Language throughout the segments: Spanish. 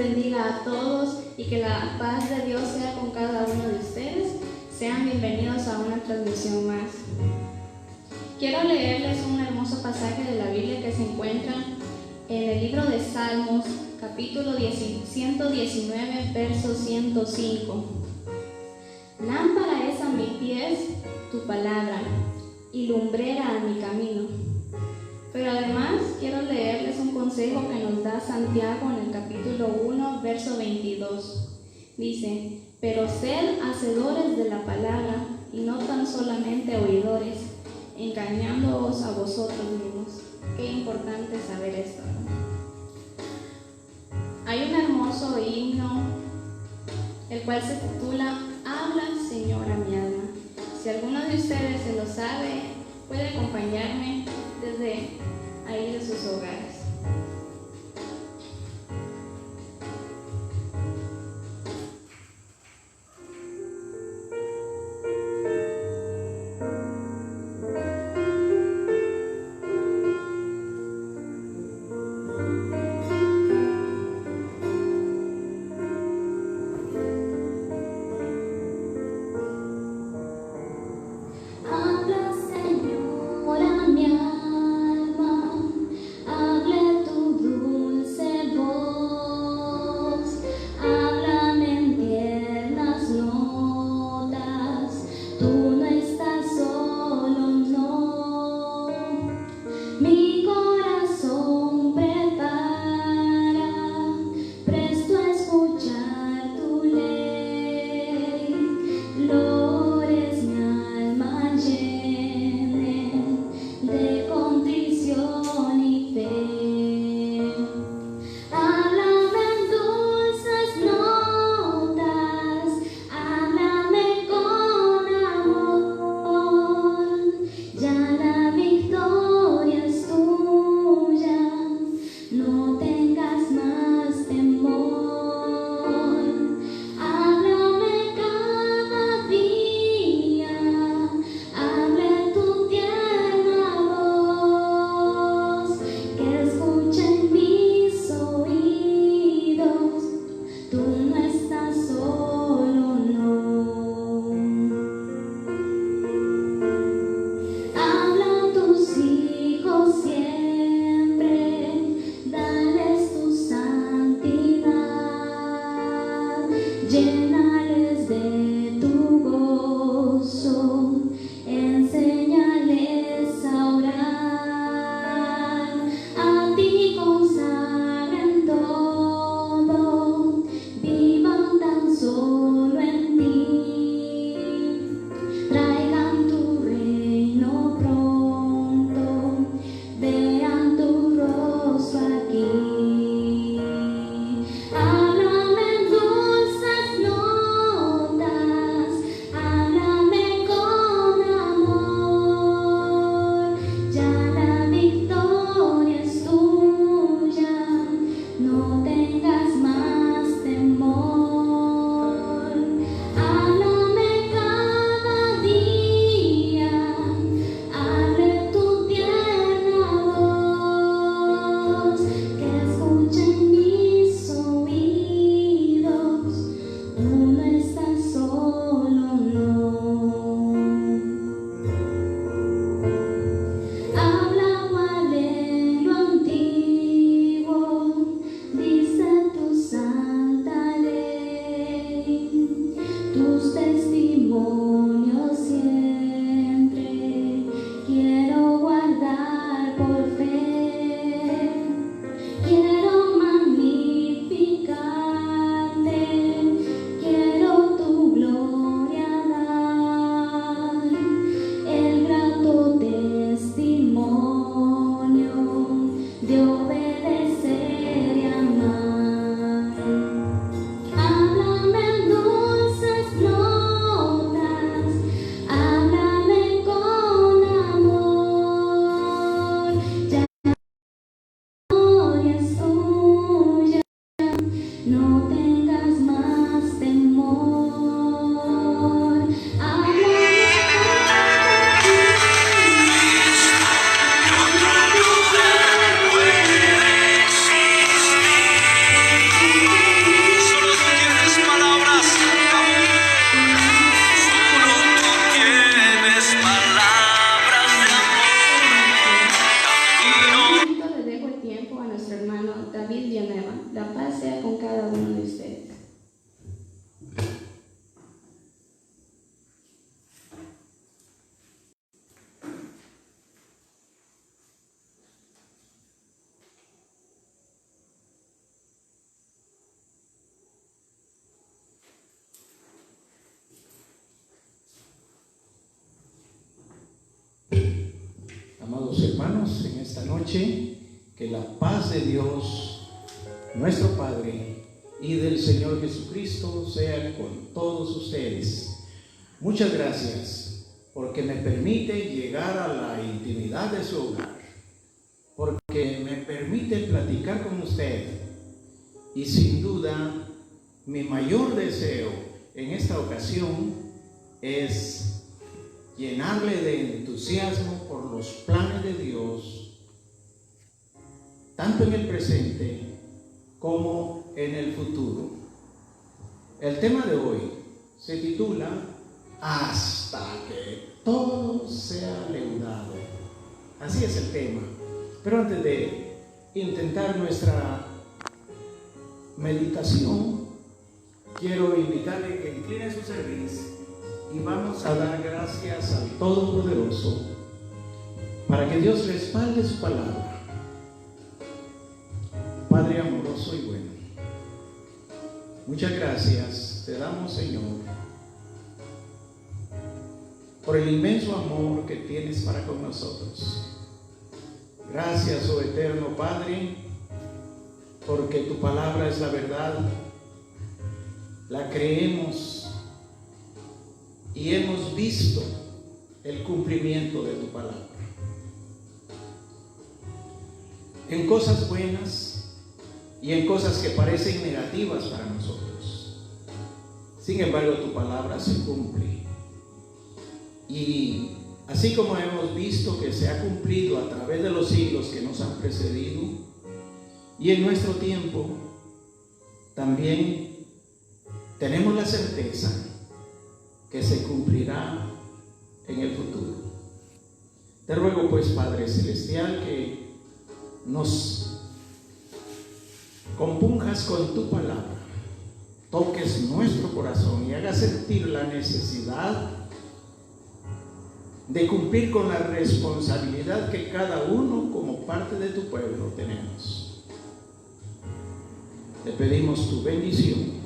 bendiga a todos y que la paz de Dios sea con cada uno de ustedes. Sean bienvenidos a una transmisión más. Quiero leerles un hermoso pasaje de la Biblia que se encuentra en el libro de Salmos, capítulo 119, verso 105. Lámpara es a mis pies tu palabra y lumbrera a mi camino. Pero además quiero leerles un consejo que nos da Santiago en el capítulo 1, verso 22. Dice: pero sed hacedores de la palabra y no tan solamente oidores, engañándoos a vosotros mismos. Qué importante saber esto, ¿no? Hay un hermoso himno, el cual se titula Habla, Señor, a mi alma. Si alguno de ustedes se lo sabe, puede acompañarme desde ahí de sus hogares. Habla, Señor, a mi alma, habla tu Amados hermanos, en esta noche, que la paz de Dios, nuestro Padre, y del Señor Jesucristo sea con todos ustedes. Muchas gracias porque me permite llegar a la intimidad de su hogar, porque me permite platicar con usted, y sin duda mi mayor deseo en esta ocasión es llenarle de entusiasmo por los planes de Dios, tanto en el presente como en el futuro. El tema de hoy se titula Hasta que todo sea leudado. Así es el tema. Pero antes de intentar nuestra meditación, quiero invitarle que incline su cerviz y vamos a dar gracias al Todopoderoso para que Dios respalde su palabra. Padre amoroso y bueno, muchas gracias te damos, Señor, por el inmenso amor que tienes para con nosotros. Gracias, oh eterno Padre, porque tu palabra es la verdad, la creemos y hemos visto el cumplimiento de tu palabra. En cosas buenas y en cosas que parecen negativas para nosotros. Sin embargo, tu palabra se cumple. Y así como hemos visto que se ha cumplido a través de los siglos que nos han precedido, y en nuestro tiempo, también tenemos la certeza que se cumplirá en el futuro. Te ruego pues, Padre Celestial, que nos compunjas con tu palabra, toques nuestro corazón y hagas sentir la necesidad de cumplir con la responsabilidad que cada uno como parte de tu pueblo tenemos. Te pedimos tu bendición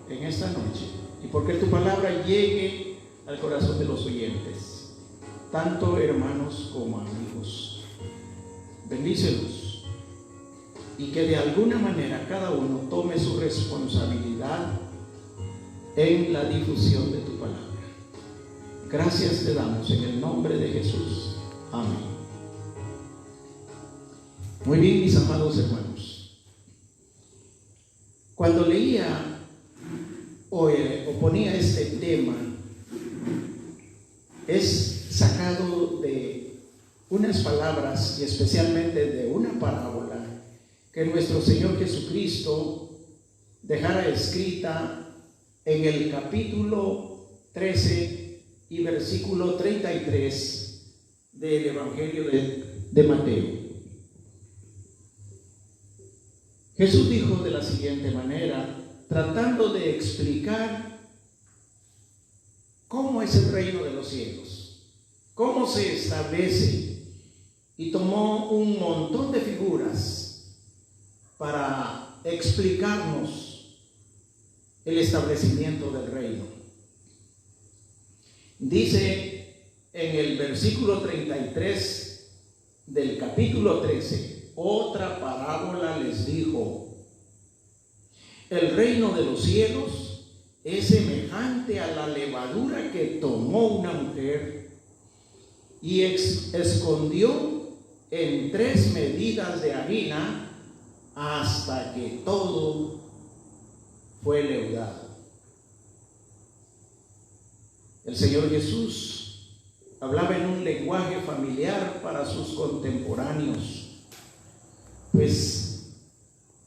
en esta noche y porque tu palabra llegue al corazón de los oyentes, tanto hermanos como amigos. Bendícelos y que de alguna manera cada uno tome su responsabilidad en la difusión de tu palabra. Gracias te damos en el nombre de Jesús. Amén. Muy bien, mis amados hermanos. Cuando leía o ponía este tema, es sacado de unas palabras y especialmente de una parábola que nuestro Señor Jesucristo dejara escrita en el capítulo 13 y versículo 33 del Evangelio de Mateo. Jesús dijo de la siguiente manera, tratando de explicar cómo es el reino de los cielos, cómo se establece, y tomó un montón de figuras para explicarnos el establecimiento del reino. Dice en el versículo 33 del capítulo 13, otra parábola les dijo: el reino de los cielos es semejante a la levadura que tomó una mujer y escondió en 3 medidas de harina hasta que todo fue leudado. El Señor Jesús hablaba en un lenguaje familiar para sus contemporáneos, pues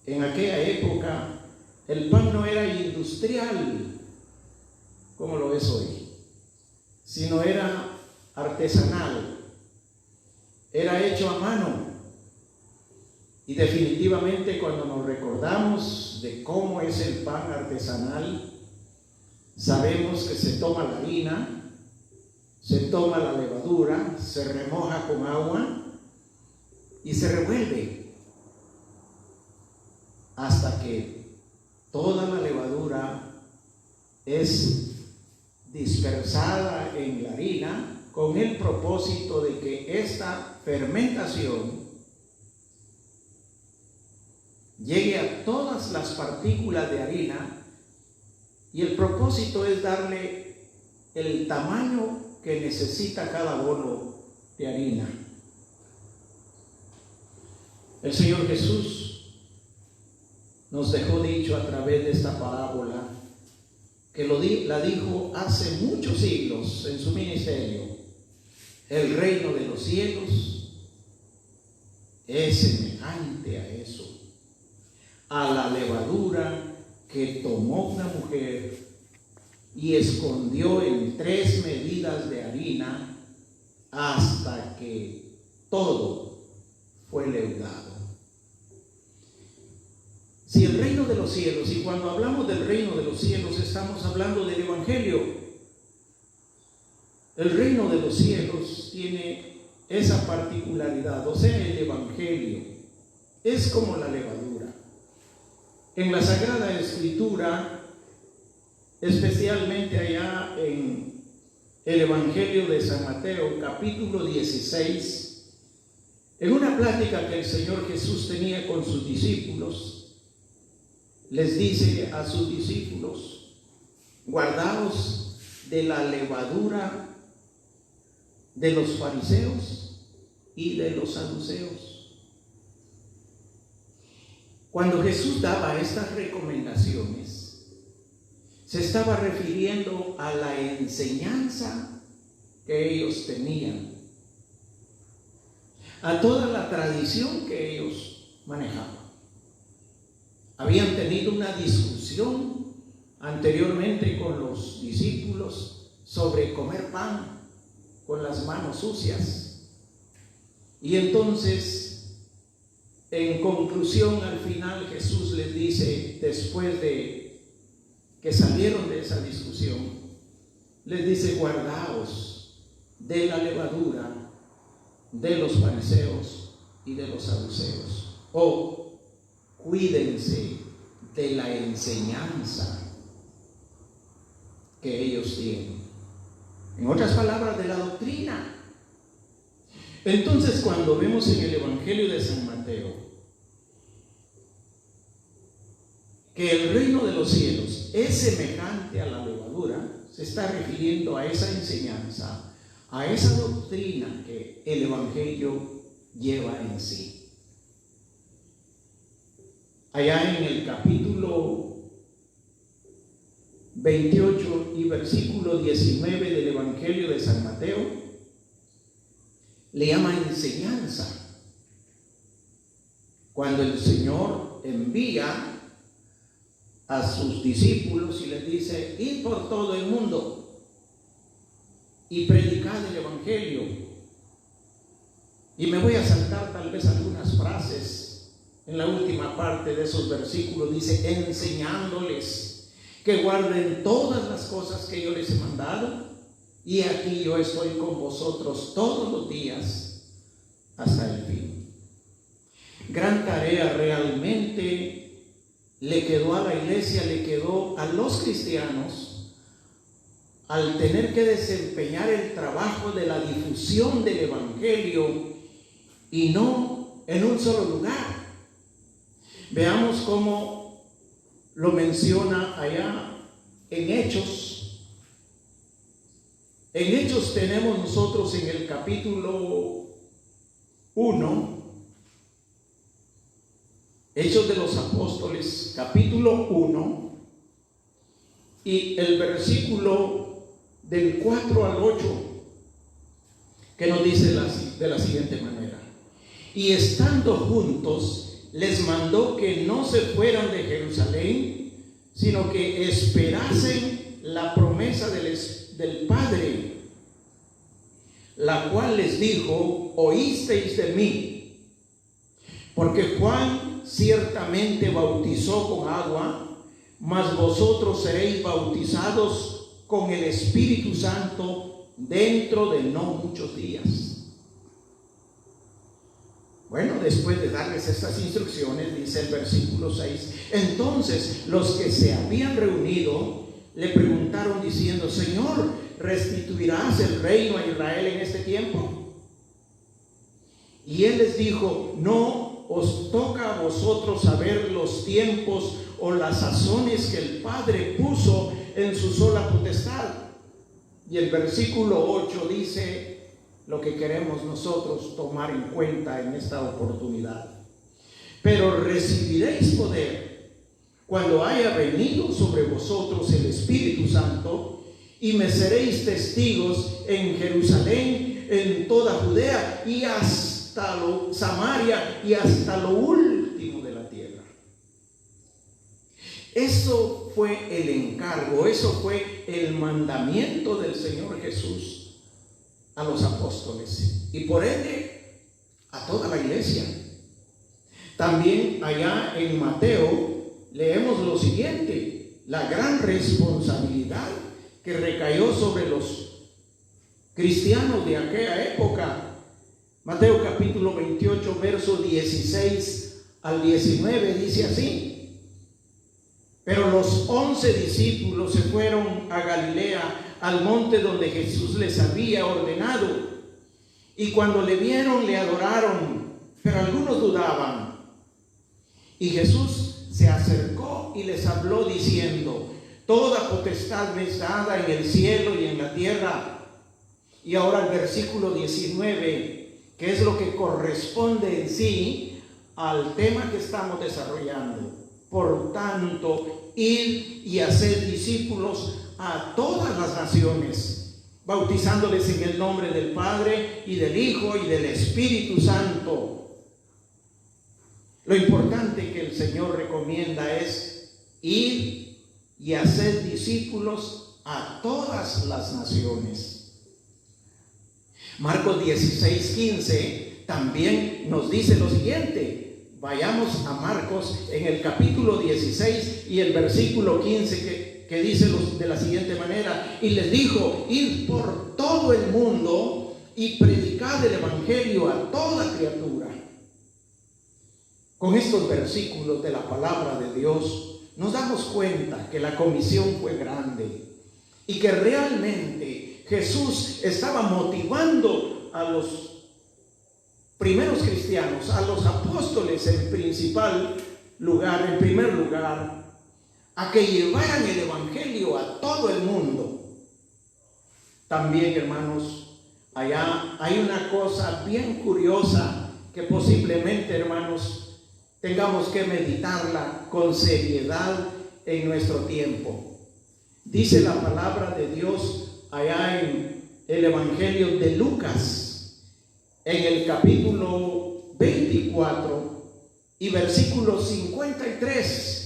en aquella época el pan no era industrial como lo es hoy, sino era artesanal, era hecho a mano. Y definitivamente cuando nos recordamos de cómo es el pan artesanal, sabemos que se toma la harina, se toma la levadura, se remoja con agua y se revuelve hasta que toda la levadura es dispersada en la harina con el propósito de que esta fermentación llegue a todas las partículas de harina, y el propósito es darle el tamaño que necesita cada bolo de harina. El Señor Jesús nos dejó dicho a través de esta parábola, que la dijo hace muchos siglos en su ministerio: el reino de los cielos es semejante a eso, a la levadura que tomó una mujer y escondió en 3 medidas de harina hasta que todo fue leudado. Si el reino de los cielos, y cuando hablamos del reino de los cielos estamos hablando del Evangelio, el reino de los cielos tiene esa particularidad, o sea, el Evangelio es como la levadura. En la Sagrada Escritura, especialmente allá en el Evangelio de San Mateo, capítulo 16, en una plática que el Señor Jesús tenía con sus discípulos, les dice a sus discípulos: guardaos de la levadura de los fariseos y de los saduceos. Cuando Jesús daba estas recomendaciones, se estaba refiriendo a la enseñanza que ellos tenían, a toda la tradición que ellos manejaban. Habían tenido una discusión anteriormente con los discípulos sobre comer pan con las manos sucias. Y entonces, en conclusión, al final Jesús les dice, después de que salieron de esa discusión, les dice: guardaos de la levadura de los fariseos y de los saduceos, o cuídense de la enseñanza que ellos tienen. En otras palabras, de la doctrina. Entonces, cuando vemos en el Evangelio de San Mateo que el reino de los cielos es semejante a la levadura, se está refiriendo a esa enseñanza, a esa doctrina que el Evangelio lleva en sí. Allá en el capítulo 28 y versículo 19 del Evangelio de San Mateo, le llama enseñanza. Cuando el Señor envía a sus discípulos y les dice: id por todo el mundo y predicad el Evangelio. Y me voy a saltar tal vez algunas frases. En la última parte de esos versículos dice: enseñándoles que guarden todas las cosas que yo les he mandado, y aquí yo estoy con vosotros todos los días hasta el fin. Gran tarea realmente le quedó a la iglesia, le quedó a los cristianos, al tener que desempeñar el trabajo de la difusión del Evangelio, y no en un solo lugar. Veamos cómo lo menciona allá en Hechos. En Hechos tenemos nosotros en el capítulo 1, Hechos de los Apóstoles, capítulo 1, y el versículo del 4 al 8, que nos dice de la siguiente manera: y estando juntos, les mandó que no se fueran de Jerusalén, sino que esperasen la promesa del Padre, la cual les dijo: oísteis de mí, porque Juan ciertamente bautizó con agua, mas vosotros seréis bautizados con el Espíritu Santo dentro de no muchos días. Bueno, después de darles estas instrucciones, dice el versículo 6: entonces los que se habían reunido le preguntaron diciendo: Señor, ¿restituirás el reino a Israel en este tiempo? Y él les dijo: no os toca a vosotros saber los tiempos o las sazones que el Padre puso en su sola potestad. Y el versículo 8 dice lo que queremos nosotros tomar en cuenta en esta oportunidad: pero recibiréis poder cuando haya venido sobre vosotros el Espíritu Santo, y me seréis testigos en Jerusalén, en toda Judea y hasta Samaria y hasta lo último de la tierra. Eso fue el encargo, eso fue el mandamiento del Señor Jesús a los apóstoles y por ende a toda la iglesia. También allá en Mateo leemos lo siguiente: la gran responsabilidad que recayó sobre los cristianos de aquella época. Mateo capítulo 28, verso 16 al 19 dice así: pero los 11 discípulos se fueron a Galilea, al monte donde Jesús les había ordenado, y cuando le vieron le adoraron, pero algunos dudaban. Y Jesús se acercó y les habló diciendo: toda potestad me es dada en el cielo y en la tierra. Y ahora el versículo 19, que es lo que corresponde en sí al tema que estamos desarrollando: por tanto, id y haced discípulos a todas las naciones, bautizándoles en el nombre del Padre y del Hijo y del Espíritu Santo. Lo importante que el Señor recomienda es ir y hacer discípulos a todas las naciones. Marcos 16:15 también nos dice lo siguiente. Vayamos a Marcos en el capítulo 16 y el versículo 15 que dice de la siguiente manera: y les dijo: id por todo el mundo y predicad el evangelio a toda criatura. Con estos versículos de la palabra de Dios nos damos cuenta que la comisión fue grande y que realmente Jesús estaba motivando a los primeros cristianos, a los apóstoles en primer lugar, a que llevaran el evangelio a todo el mundo. También, hermanos, allá hay una cosa bien curiosa que posiblemente, hermanos, tengamos que meditarla con seriedad en nuestro tiempo. Dice la palabra de Dios allá en el Evangelio de Lucas, en el capítulo 24 y versículo 53.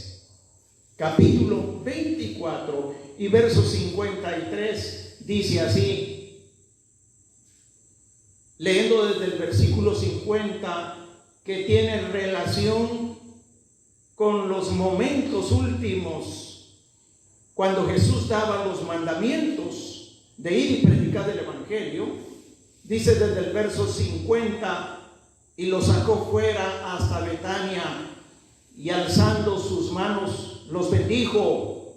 Capítulo 24 y verso 53 dice así, leyendo desde el versículo 50, que tiene relación con los momentos últimos, cuando Jesús daba los mandamientos de ir y predicar el evangelio. Dice desde el verso 50: y lo sacó fuera hasta Betania, y alzando sus manos los bendijo.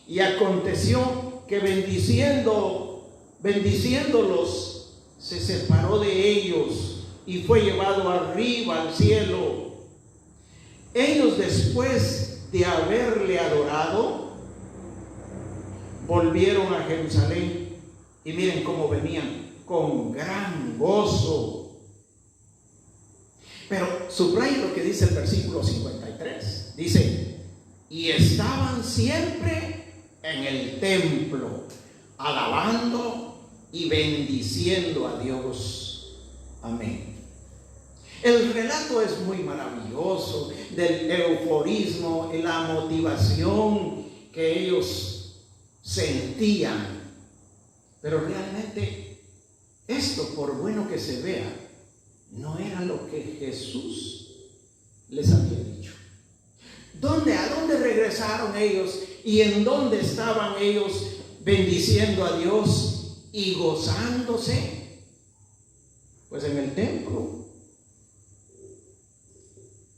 Y aconteció que bendiciéndolos, se separó de ellos y fue llevado arriba al cielo. Ellos, después de haberle adorado, volvieron a Jerusalén, y miren cómo venían: con gran gozo. Pero subraya lo que dice el versículo 53. Dice: y estaban siempre en el templo, alabando y bendiciendo a Dios. Amén. El relato es muy maravilloso del euforismo y la motivación que ellos sentían. Pero realmente esto, por bueno que se vea, no era lo que Jesús les había dicho. ¿A dónde regresaron ellos y en dónde estaban ellos bendiciendo a Dios y gozándose? Pues en el templo.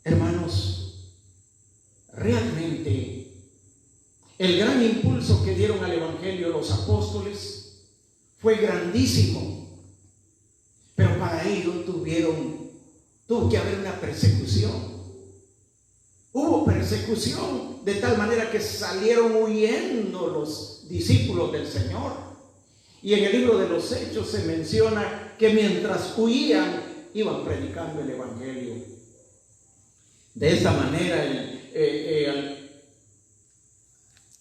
Hermanos, realmente El gran impulso que dieron al Evangelio los apóstoles fue grandísimo, pero para ello tuvo que haber una persecución. Hubo persecución de tal manera que salieron huyendo los discípulos del Señor. Y en el libro de los Hechos se menciona que mientras huían, iban predicando el Evangelio. De esta manera,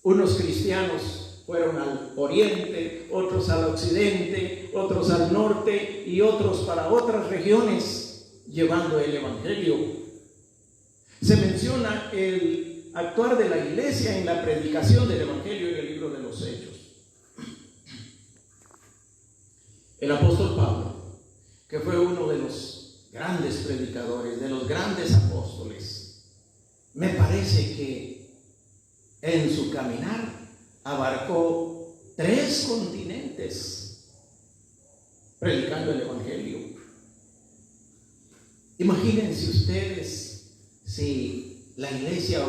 unos cristianos fueron al oriente, otros al occidente, otros al norte y otros para otras regiones, llevando el Evangelio. Se menciona el actuar de la iglesia en la predicación del Evangelio en el libro de los Hechos. El apóstol Pablo, que fue uno de los grandes predicadores, de los grandes apóstoles, me parece que en su caminar abarcó 3 continentes predicando el Evangelio. Imagínense ustedes si la iglesia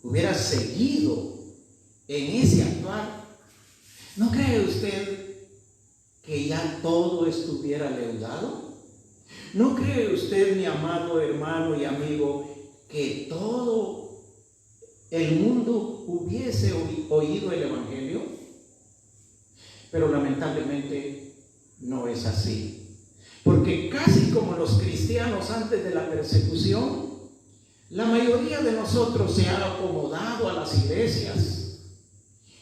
hubiera seguido en ese actuar. ¿No cree usted que ya todo estuviera leudado? ¿No cree usted, mi amado hermano y amigo, que todo el mundo hubiese oído el Evangelio? Pero lamentablemente no es así. Porque casi como los cristianos antes de la persecución, la mayoría de nosotros se ha acomodado a las iglesias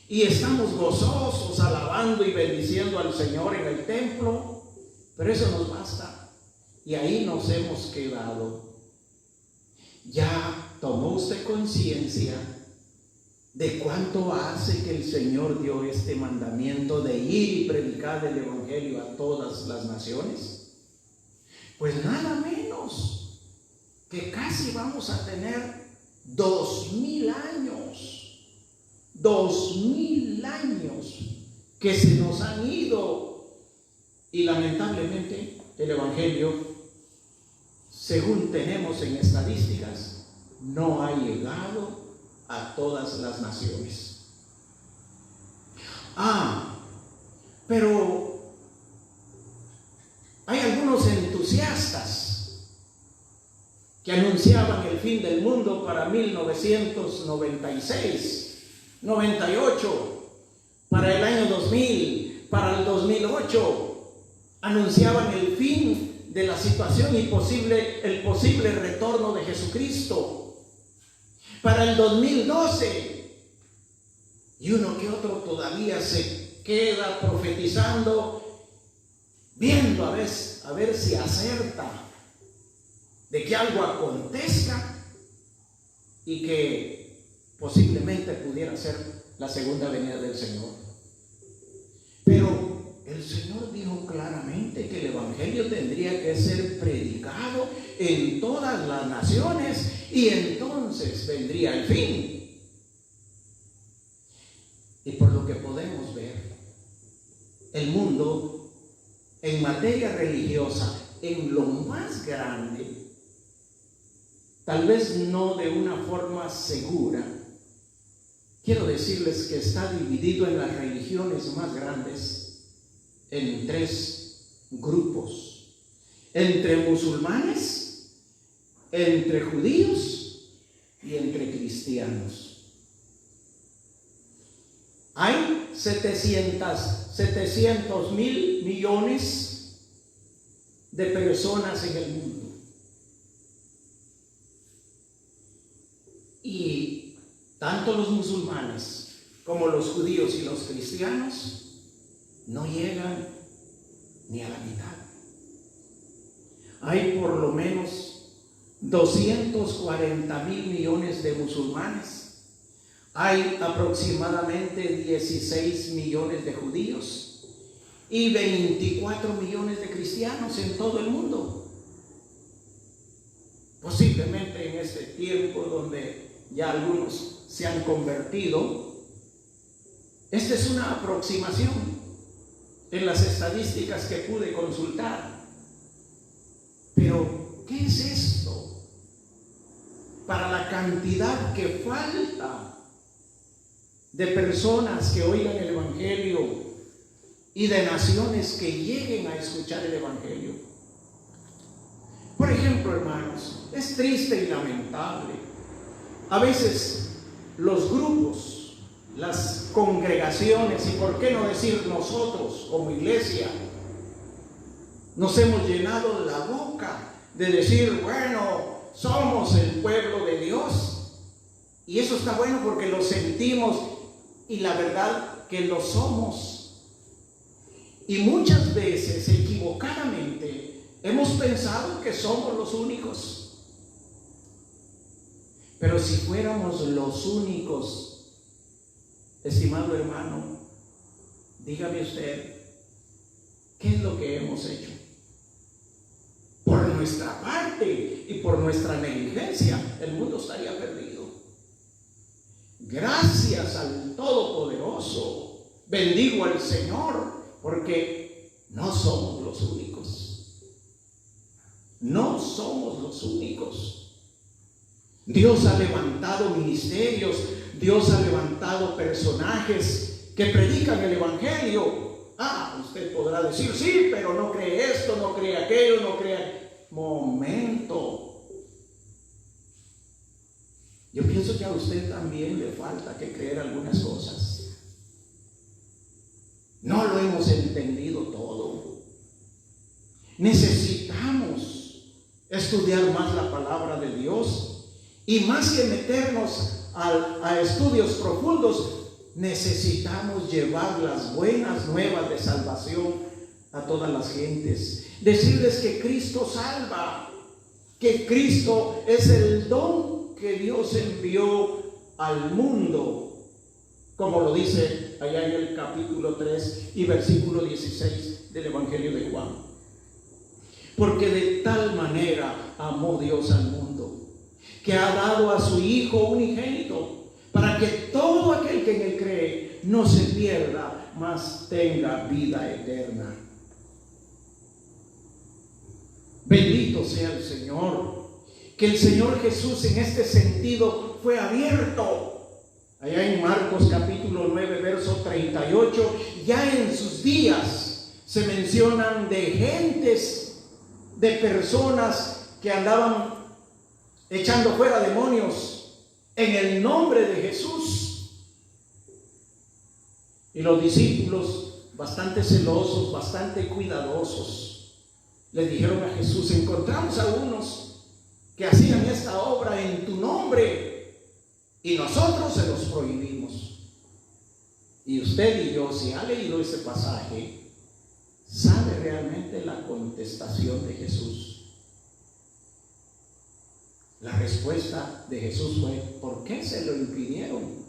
y estamos gozosos alabando y bendiciendo al Señor en el templo, pero eso nos basta y ahí nos hemos quedado. ¿Ya tomó usted conciencia de cuánto hace que el Señor dio este mandamiento de ir y predicar el Evangelio a todas las naciones? Pues nada menos que casi vamos a tener 2000 años, 2000 años que se nos han ido, y lamentablemente el Evangelio, según tenemos en estadísticas, no ha llegado a todas las naciones. Pero hay algunos entusiastas que anunciaban el fin del mundo para 1996, 98, para el año 2000, para el 2008. Anunciaban el fin de la situación y el posible retorno de Jesucristo. Para el 2012, y uno que otro todavía se queda profetizando, viendo a ver si acerta de que algo acontezca y que posiblemente pudiera ser la segunda venida del Señor. Pero el Señor dijo claramente que el Evangelio tendría que ser predicado en todas las naciones y entonces vendría el fin. Y por lo que podemos ver, el mundo en materia religiosa, en lo más grande, tal vez no de una forma segura, quiero decirles que está dividido en las religiones más grandes en 3 grupos: entre musulmanes, entre judíos y entre cristianos. Hay 700 mil millones de personas en el mundo. Y tanto los musulmanes como los judíos y los cristianos no llegan ni a la mitad. Hay por lo menos 240 mil millones de musulmanes. Hay aproximadamente 16 millones de judíos y 24 millones de cristianos en todo el mundo. Posiblemente en este tiempo donde ya algunos se han convertido, esta es una aproximación en las estadísticas que pude consultar. Pero, ¿qué es esto? Para la cantidad que falta de personas que oigan el Evangelio y de naciones que lleguen a escuchar el Evangelio. Por ejemplo, hermanos, es triste y lamentable. A veces los grupos, las congregaciones, y por qué no decir nosotros como iglesia, nos hemos llenado la boca de decir, bueno, somos el pueblo de Dios. Y eso está bueno porque lo sentimos y la verdad que lo somos. Y muchas veces, equivocadamente, hemos pensado que somos los únicos. Pero si fuéramos los únicos, estimado hermano, dígame usted, ¿qué es lo que hemos hecho? Por nuestra parte y por nuestra negligencia, el mundo estaría perdido. Gracias al Todopoderoso, bendigo al Señor, porque no somos los únicos. No somos los únicos. Dios ha levantado ministerios, Dios ha levantado personajes que predican el Evangelio. Usted podrá decir, sí, pero no cree esto, no cree aquello, no cree. Momento. Yo pienso que a usted también le falta que creer algunas cosas. No lo hemos entendido todo. Necesitamos estudiar más la palabra de Dios y más que meternos a estudios profundos, necesitamos llevar las buenas nuevas de salvación a todas las gentes. Decirles que Cristo salva, que Cristo es el don que Dios envió al mundo, como lo dice allá en el capítulo 3 y versículo 16 del Evangelio de Juan. Porque de tal manera amó Dios al mundo, que ha dado a su Hijo unigénito, para que todo aquel que en él cree no se pierda, mas tenga vida eterna. Bendito sea el Señor, que el Señor Jesús en este sentido fue abierto. Allá en Marcos capítulo 9, verso 38, ya en sus días se mencionan de gentes, de personas que andaban echando fuera demonios en el nombre de Jesús. Y los discípulos, bastante celosos, bastante cuidadosos, le dijeron a Jesús, encontramos a unos que hacían esta obra en tu nombre y nosotros se los prohibimos. Y usted y yo, si ha leído ese pasaje, sabe realmente la contestación de Jesús. La respuesta de Jesús fue, ¿por qué se lo impidieron?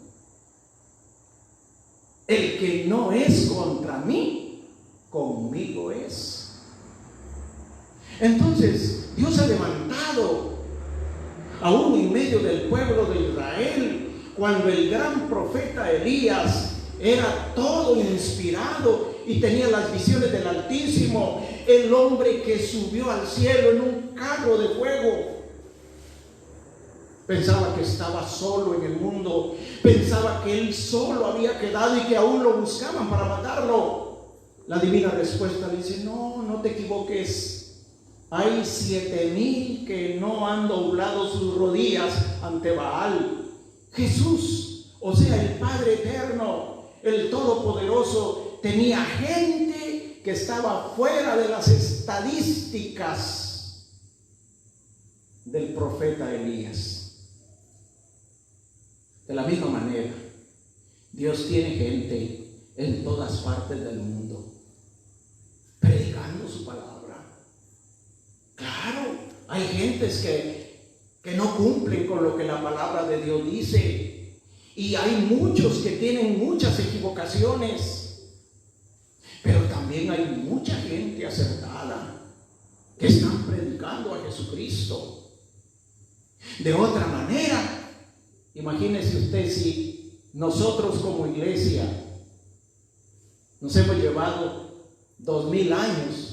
El que no es contra mí, conmigo es. Entonces, Dios ha levantado aún en medio del pueblo de Israel, cuando el gran profeta Elías era todo inspirado y tenía las visiones del Altísimo, el hombre que subió al cielo en un carro de fuego. Pensaba que estaba solo en el mundo, pensaba que él solo había quedado y que aún lo buscaban para matarlo. La divina respuesta le dice, no te equivoques. Hay 7,000 que no han doblado sus rodillas ante Baal. Jesús, o sea, el Padre Eterno, el Todopoderoso, tenía gente que estaba fuera de las estadísticas del profeta Elías. De la misma manera, Dios tiene gente en todas partes del mundo predicando su palabra. Claro, hay gentes que no cumplen con lo que la palabra de Dios dice, y hay muchos que tienen muchas equivocaciones, pero también hay mucha gente acertada que están predicando a Jesucristo. De otra manera, imagínese usted si nosotros como iglesia nos hemos llevado 2000 años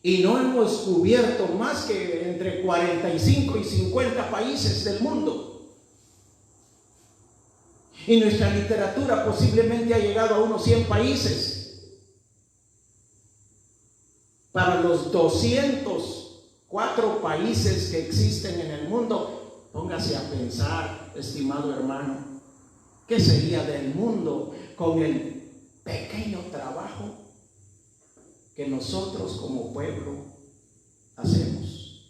y no hemos cubierto más que entre 45 y 50 países del mundo. Y nuestra literatura posiblemente ha llegado a unos 100 países. Para los 204 países que existen en el mundo, póngase a pensar, estimado hermano, ¿qué sería del mundo con el pequeño trabajo que nosotros como pueblo hacemos?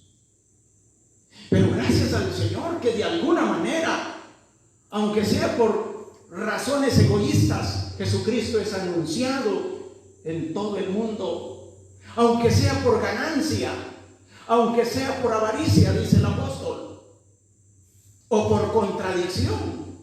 Pero gracias al Señor que de alguna manera, aunque sea por razones egoístas, Jesucristo es anunciado en todo el mundo, aunque sea por ganancia, aunque sea por avaricia, dice el apóstol, o por contradicción,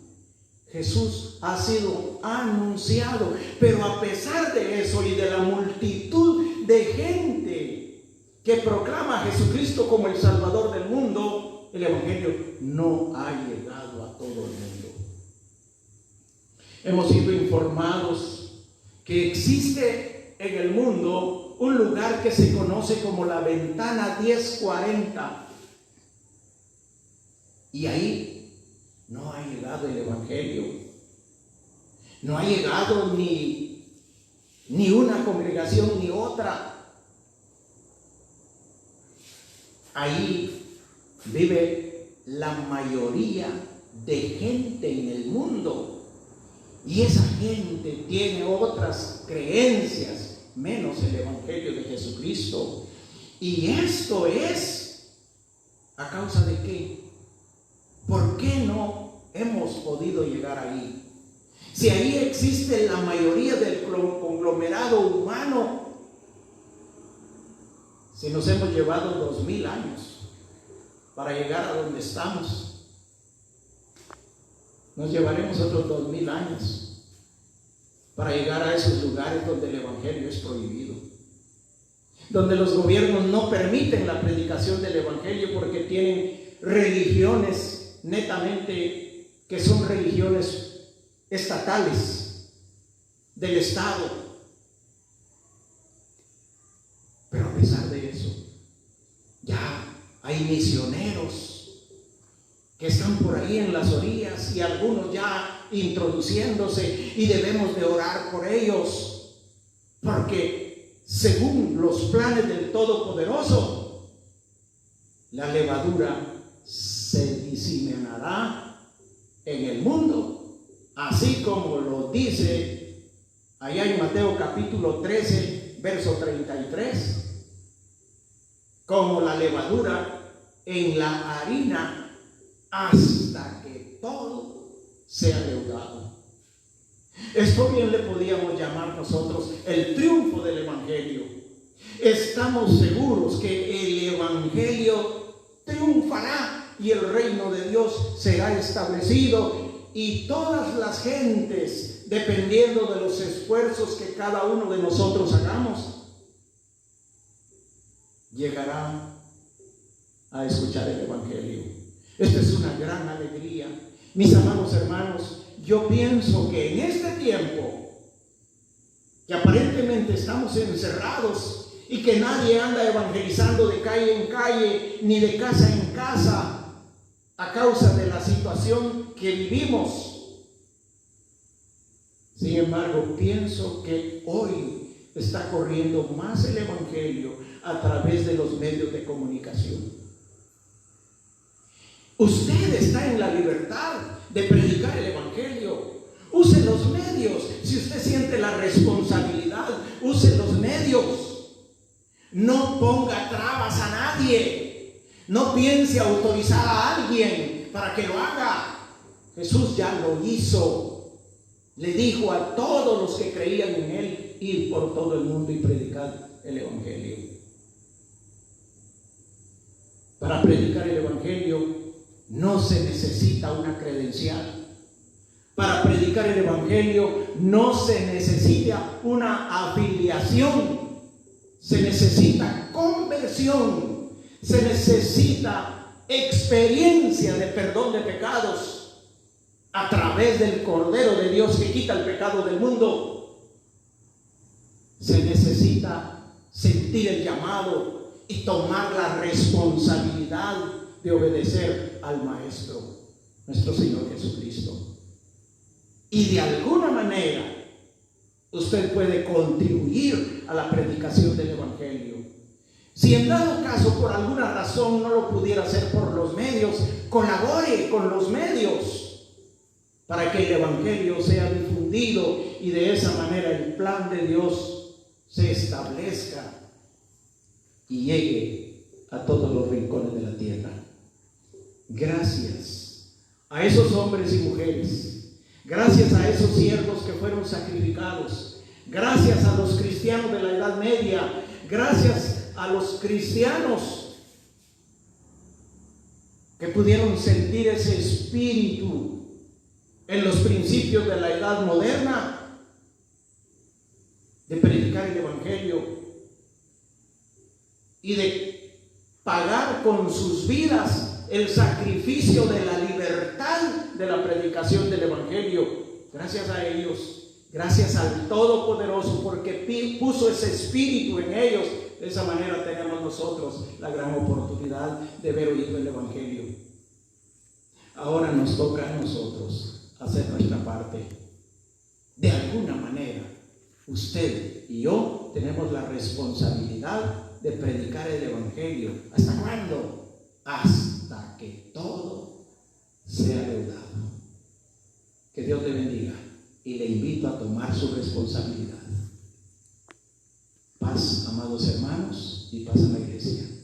Jesús ha sido anunciado. Pero a pesar de eso y de la multitud de gente que proclama a Jesucristo como el Salvador del mundo, el Evangelio no ha llegado a todo el mundo. Hemos sido informados que existe en el mundo un lugar que se conoce como la ventana 1040, y ahí no ha llegado el Evangelio. No ha llegado ni una congregación ni otra. Ahí vive la mayoría de gente en el mundo, y esa gente tiene otras creencias menos el Evangelio de Jesucristo. Y esto es ¿a causa de qué? ¿Por qué no hemos podido llegar ahí? Si ahí existe la mayoría del conglomerado humano, si nos hemos llevado 2000 años para llegar a donde estamos, nos llevaremos otros 2000 años para llegar a esos lugares donde el Evangelio es prohibido, donde los gobiernos no permiten la predicación del Evangelio porque tienen religiones netamente que son religiones estatales del Estado. Pero a pesar de eso, ya hay misioneros que están por ahí en las orillas, y algunos ya introduciéndose, y debemos de orar por ellos, porque según los planes del Todopoderoso, la levadura se diseminará en el mundo, así como lo dice allá en Mateo capítulo 13, verso 33, como la levadura en la harina, hasta que todo sea leudado. Esto bien le podíamos llamar nosotros el triunfo del Evangelio. Estamos seguros que el Evangelio triunfará y el reino de Dios será establecido, y todas las gentes, dependiendo de los esfuerzos que cada uno de nosotros hagamos, llegará a escuchar el Evangelio. Esta es una gran alegría. Mis amados hermanos, yo pienso que en este tiempo, que aparentemente estamos encerrados y que nadie anda evangelizando de calle en calle ni de casa en casa a causa de la situación que vivimos, sin embargo, pienso que hoy está corriendo más el Evangelio a través de los medios de comunicación. Usted está en la libertad de predicar el Evangelio. Use los medios. Si usted siente la responsabilidad, use los medios. No ponga trabas a nadie. No piense autorizar a alguien para que lo haga. Jesús ya lo hizo. Le dijo a todos los que creían en Él: ir por todo el mundo y predicar el Evangelio. Para predicar el Evangelio no se necesita una credencial. Para predicar el Evangelio no se necesita una afiliación. Se necesita conversión. Se necesita experiencia de perdón de pecados a través del Cordero de Dios que quita el pecado del mundo. Se necesita sentir el llamado y tomar la responsabilidad de obedecer al Maestro, nuestro Señor Jesucristo. y de alguna manera usted puede contribuir a la predicación del Evangelio. Si en dado caso por alguna razón no lo pudiera hacer por los medios, colabore con los medios para que el Evangelio sea difundido y de esa manera el plan de Dios se establezca y llegue a todos los rincones de la tierra. Gracias a esos hombres y mujeres, gracias a esos siervos que fueron sacrificados, gracias a los cristianos de la Edad Media, gracias a los cristianos que pudieron sentir ese espíritu en los principios de la Edad Moderna de predicar el Evangelio y de pagar con sus vidas el sacrificio de la libertad de la predicación del Evangelio. Gracias a ellos, gracias al Todopoderoso, porque puso ese espíritu en ellos. De esa manera tenemos nosotros la gran oportunidad de ver oído el Evangelio. Ahora nos toca a nosotros hacer nuestra parte. De alguna manera, usted y yo tenemos la responsabilidad de predicar el Evangelio. ¿Hasta cuándo? Hasta que todo sea leudado. Que Dios le bendiga y le invito a tomar su responsabilidad. Paz, amados hermanos, y paz en la iglesia.